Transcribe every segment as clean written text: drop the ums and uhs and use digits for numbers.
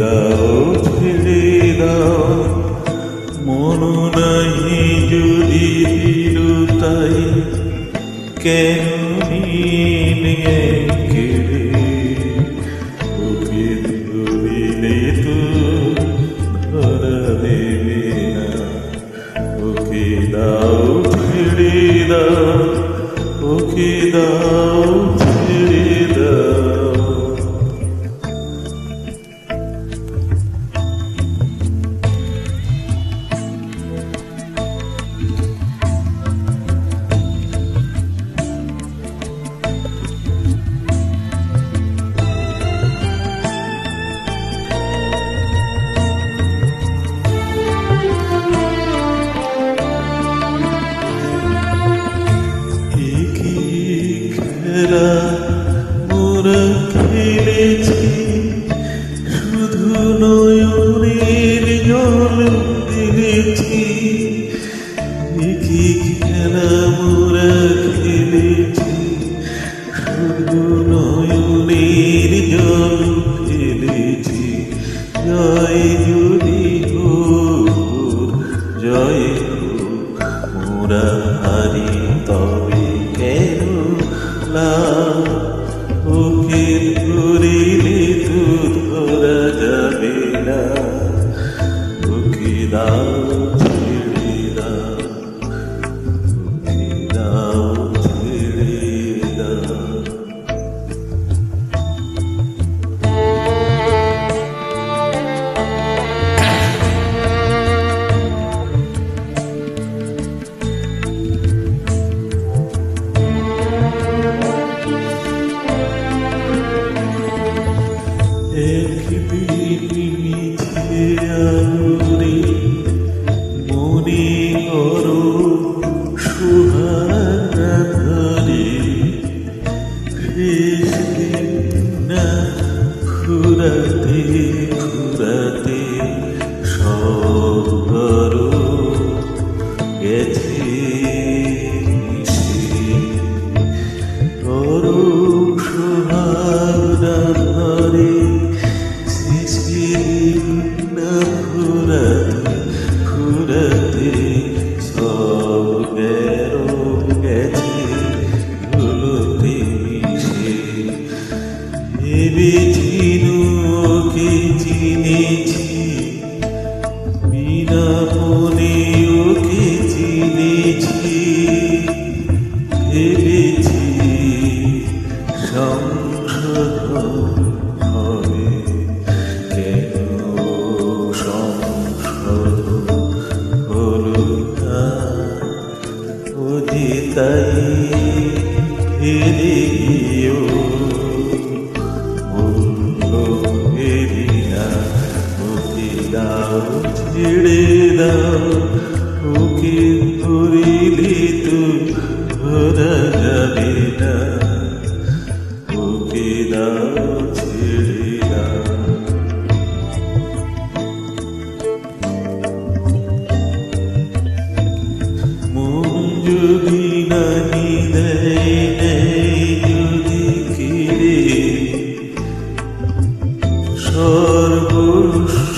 দাও ছেড়ে দাও, মন নাহি যদি তাই কেন নিয়ে কেড়ে, ওকে ধরিলে তো ধরা দেবে না। ওকে দাও ছেড়ে দাও, ওকে দাও ছেড়ে দাও। মোরা খেলেছি শুধু নয়নের জল দিয়েছি, কি খেলা মোরা খেলেছি শুধু নয়নের জল ফেলেছি। জয় যদি হোক জয় হোক, মোরা হারি তবে কেন লাভ, ওকে ধরিলে তো ধরা যাবে না। ওকে দাও ছেড়ে দাও, ওকে দাও ছেড়ে দাও। একদিন মিছে আলোরে মনে করো সোহানা ধরে, শেষ দিন না ফুরাতে ফুরাতে সব করো গেছে করো সোহানা ধরে, ফুরাতে সব গেছে ধুলোতে মিশে। ভেবেছিল ওকে চিনেছি, বিনা মনে ওকে চিনেছি। ভেবেছি সংশোধন হবে, কেন তাই ফিরে গিয়েও মূল্য ফেরিয়া। ওকে দাও ছেড়ে দাও, ওকে ধরিলে তো ধরা যাবে না। ওকে দাও ছেড়ে দাও। যদি নাহি দেয় যদি কেড়ে, সর্বস্ব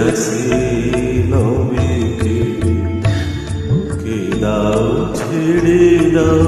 আসে নবে কেড়ে। ওকে দাও ছেড়ে দাও,